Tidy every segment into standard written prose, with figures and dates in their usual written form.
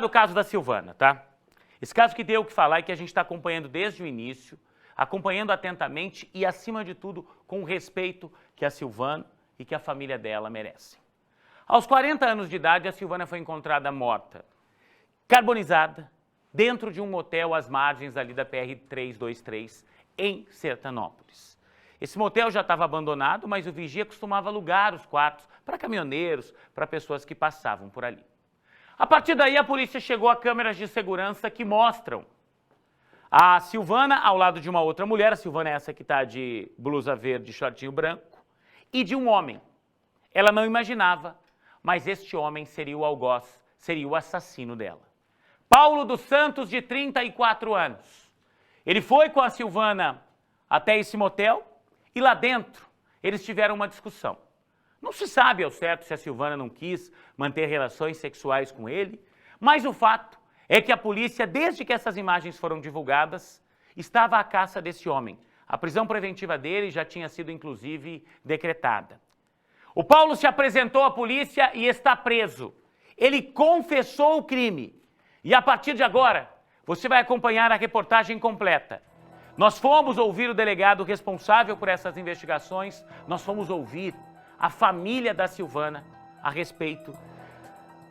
Do caso da Silvana, tá? Esse caso que deu o que falar e que a gente está acompanhando desde o início, acompanhando atentamente e, acima de tudo, com o respeito que a Silvana e que a família dela merecem. Aos 40 anos de idade, a Silvana foi encontrada morta, carbonizada, dentro de um motel às margens ali da PR-323, em Sertanópolis. Esse motel já estava abandonado, mas o vigia costumava alugar os quartos para caminhoneiros, para pessoas que passavam por ali. A partir daí, a polícia chegou a câmeras de segurança que mostram a Silvana ao lado de uma outra mulher, a Silvana é essa que está de blusa verde e shortinho branco, e de um homem. Ela não imaginava, mas este homem seria o algoz, seria o assassino dela. Paulo dos Santos, de 34 anos. Ele foi com a Silvana até esse motel e lá dentro eles tiveram uma discussão. Não se sabe ao certo se a Silvana não quis manter relações sexuais com ele, mas o fato é que a polícia, desde que essas imagens foram divulgadas, estava à caça desse homem. A prisão preventiva dele já tinha sido, inclusive, decretada. O Paulo se apresentou à polícia e está preso. Ele confessou o crime. E a partir de agora, você vai acompanhar a reportagem completa. Nós fomos ouvir o delegado responsável por essas investigações, nós fomos ouvir a família da Silvana a respeito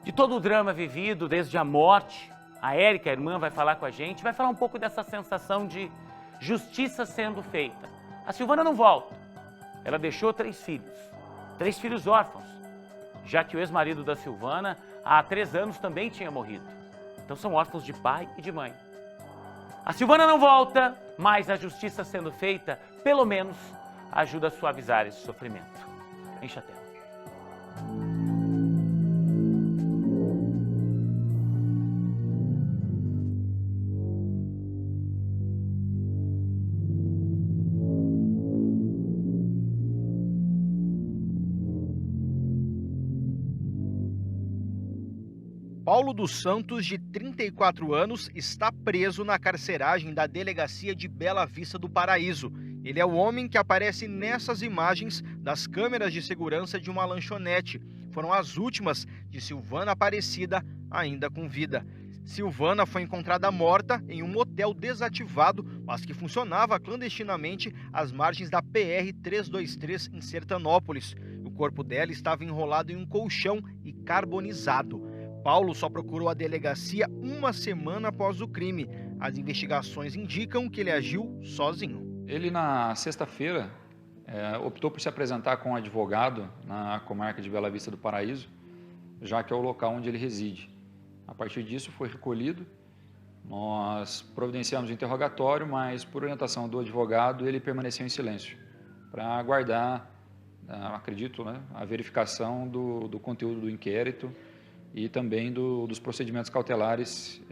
de todo o drama vivido, desde a morte. A Érica, a irmã, vai falar com a gente, vai falar um pouco dessa sensação de justiça sendo feita. A Silvana não volta. Ela deixou 3 filhos órfãos, já que o ex-marido da Silvana, há 3 anos, também tinha morrido. Então são órfãos de pai e de mãe. A Silvana não volta, mas a justiça sendo feita, pelo menos, ajuda a suavizar esse sofrimento. Enche a tela. Paulo dos Santos, de 34 anos, está preso na carceragem da delegacia de Bela Vista do Paraíso. Ele é o homem que aparece nessas imagens das câmeras de segurança de uma lanchonete. Foram as últimas de Silvana Aparecida, ainda com vida. Silvana foi encontrada morta em um motel desativado, mas que funcionava clandestinamente às margens da PR-323 em Sertanópolis. O corpo dela estava enrolado em um colchão e carbonizado. Paulo só procurou a delegacia uma semana após o crime. As investigações indicam que ele agiu sozinho. Ele, na sexta-feira, optou por se apresentar com um advogado na comarca de Bela Vista do Paraíso, já que é o local onde ele reside. A partir disso, foi recolhido. Nós providenciamos o interrogatório, mas, por orientação do advogado, ele permaneceu em silêncio, para aguardar, acredito, a verificação do conteúdo do inquérito e também dos procedimentos cautelares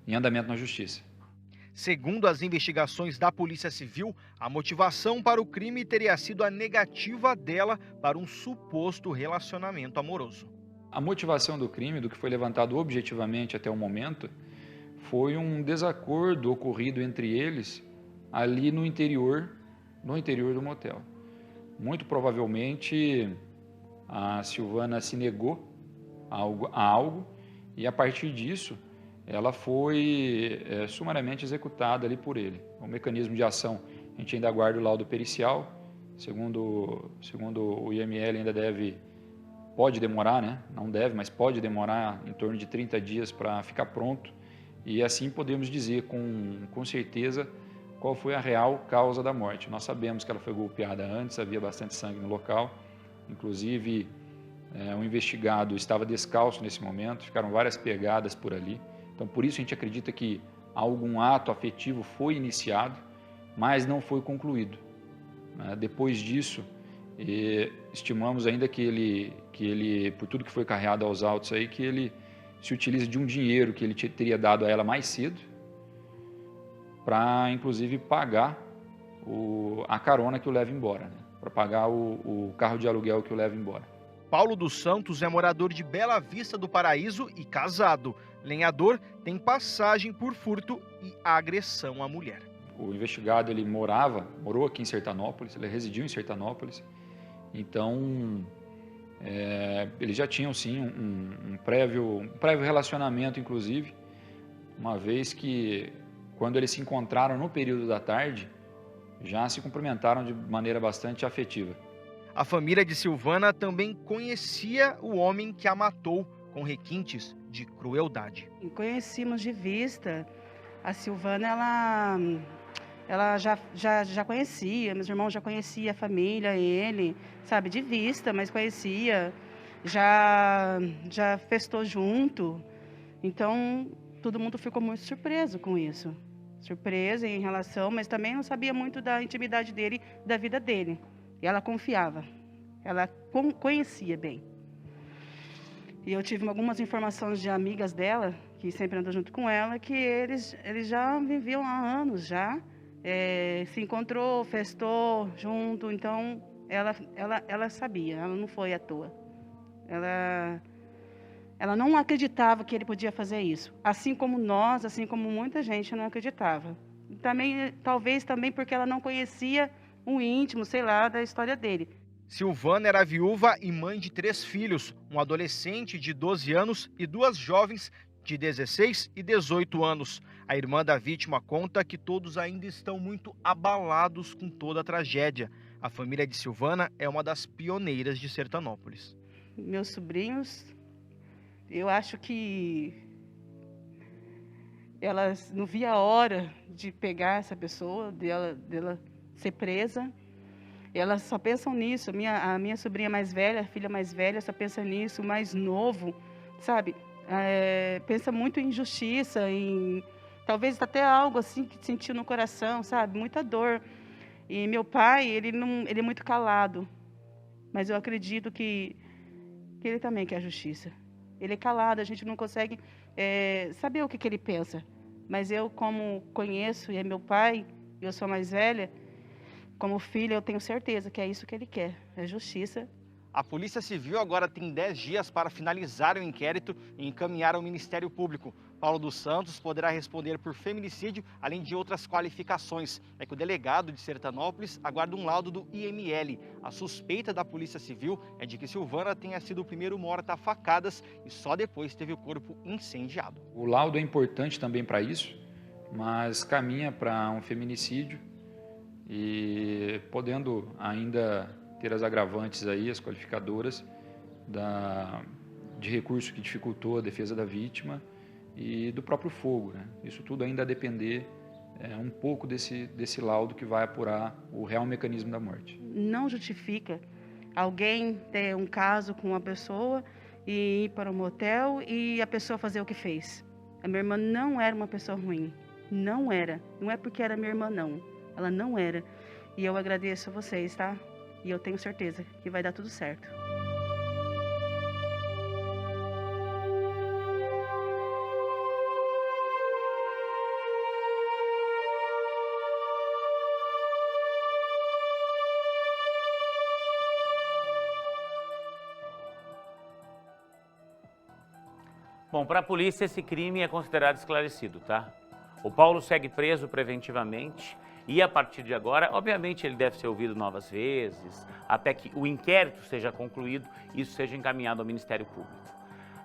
em andamento na Justiça. Segundo as investigações da Polícia Civil, a motivação para o crime teria sido a negativa dela para um suposto relacionamento amoroso. A motivação do crime, do que foi levantado objetivamente até o momento, foi um desacordo ocorrido entre eles ali no interior do motel. Muito provavelmente a Silvana se negou a algo e a partir disso ela foi sumariamente executada ali por ele. O mecanismo de ação, a gente ainda aguarda o laudo pericial, segundo o IML pode demorar, não deve, mas pode demorar em torno de 30 dias para ficar pronto e assim podemos dizer com certeza qual foi a real causa da morte. Nós sabemos que ela foi golpeada antes, havia bastante sangue no local, inclusive o investigado estava descalço nesse momento, ficaram várias pegadas por ali. Então, por isso a gente acredita que algum ato afetivo foi iniciado, mas não foi concluído. Depois disso, estimamos ainda que ele, por tudo que foi carregado aos autos aí, que ele se utilize de um dinheiro que ele teria dado a ela mais cedo, para inclusive pagar a carona que o leva embora, para pagar o carro de aluguel que o leva embora. Paulo dos Santos é morador de Bela Vista do Paraíso e casado. Lenhador, tem passagem por furto e agressão à mulher. O investigado ele morou aqui em Sertanópolis, ele residiu em Sertanópolis, então Eles já tinham, sim, um prévio relacionamento, inclusive, uma vez que, quando eles se encontraram no período da tarde, já se cumprimentaram de maneira bastante afetiva. A família de Silvana também conhecia o homem que a matou, com requintes de crueldade. Conhecíamos de vista. A Silvana, ela já conhecia, meus irmãos já conheciam a família, ele, sabe, de vista, mas conhecia, já festou junto. Então, todo mundo ficou muito surpreso com isso. Surpresa em relação, mas também não sabia muito da intimidade dele, da vida dele. E ela confiava, ela conhecia bem. E eu tive algumas informações de amigas dela, que sempre andam junto com ela, que eles já viviam há anos já. Se encontrou, festou junto, então ela sabia, ela não foi à toa. Ela não acreditava que ele podia fazer isso, assim como nós, assim como muita gente não acreditava. Também, talvez também porque ela não conhecia o íntimo, sei lá, da história dele. Silvana era viúva e mãe de 3 filhos, um adolescente de 12 anos e 2 jovens de 16 e 18 anos. A irmã da vítima conta que todos ainda estão muito abalados com toda a tragédia. A família de Silvana é uma das pioneiras de Sertanópolis. Meus sobrinhos, eu acho que elas não via a hora de pegar essa pessoa, dela ser presa. Elas só pensam nisso. A minha sobrinha mais velha, a filha mais velha, só pensa nisso. O mais novo, sabe, pensa muito em justiça, em talvez até algo assim que sentiu no coração, sabe, muita dor. E meu pai, ele é muito calado, mas eu acredito que ele também quer justiça. Ele é calado, a gente não consegue saber o que ele pensa. Mas eu, como conheço e é meu pai, eu sou mais velha, como filha, eu tenho certeza que é isso que ele quer, é justiça. A Polícia Civil agora tem 10 dias para finalizar o inquérito e encaminhar ao Ministério Público. Paulo dos Santos poderá responder por feminicídio, além de outras qualificações. É que o delegado de Sertanópolis aguarda um laudo do IML. A suspeita da Polícia Civil é de que Silvana tenha sido o primeiro morta a facadas e só depois teve o corpo incendiado. O laudo é importante também para isso, mas caminha para um feminicídio e podendo ainda ter as agravantes aí, as qualificadoras de recurso que dificultou a defesa da vítima e do próprio fogo, né? Isso tudo ainda a depender um pouco desse laudo que vai apurar o real mecanismo da morte. Não justifica alguém ter um caso com uma pessoa e ir para um motel e a pessoa fazer o que fez. A minha irmã não era uma pessoa ruim, não era. Não é porque era minha irmã, não. Ela não era. E eu agradeço a vocês, tá? E eu tenho certeza que vai dar tudo certo. Bom, para a polícia esse crime é considerado esclarecido, tá? O Paulo segue preso preventivamente e a partir de agora, obviamente, ele deve ser ouvido novas vezes, até que o inquérito seja concluído e isso seja encaminhado ao Ministério Público.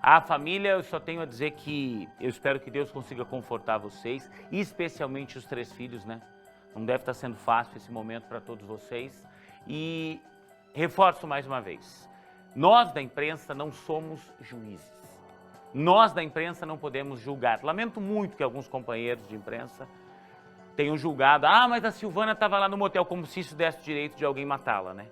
A família, eu só tenho a dizer que eu espero que Deus consiga confortar vocês, e especialmente os 3 filhos, né? Não deve estar sendo fácil esse momento para todos vocês. E reforço mais uma vez, nós da imprensa não somos juízes. Nós da imprensa não podemos julgar. Lamento muito que alguns companheiros de imprensa tenham julgado. Ah, mas a Silvana estava lá no motel, como se isso desse direito de alguém matá-la, né?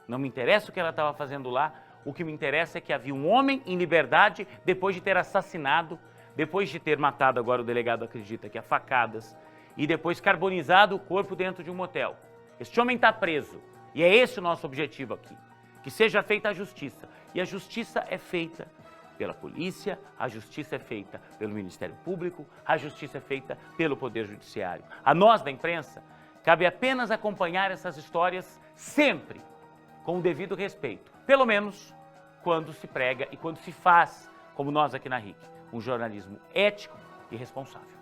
Não me interessa o que ela estava fazendo lá. O que me interessa é que havia um homem em liberdade depois de ter assassinado, depois de ter matado, agora o delegado acredita que a facadas, e depois carbonizado o corpo dentro de um motel. Este homem está preso e é esse o nosso objetivo aqui. Que seja feita a justiça. E a justiça é feita pela polícia, a justiça é feita pelo Ministério Público, a justiça é feita pelo Poder Judiciário. A nós da imprensa, cabe apenas acompanhar essas histórias sempre com o devido respeito, pelo menos quando se prega e quando se faz, como nós aqui na RIC, um jornalismo ético e responsável.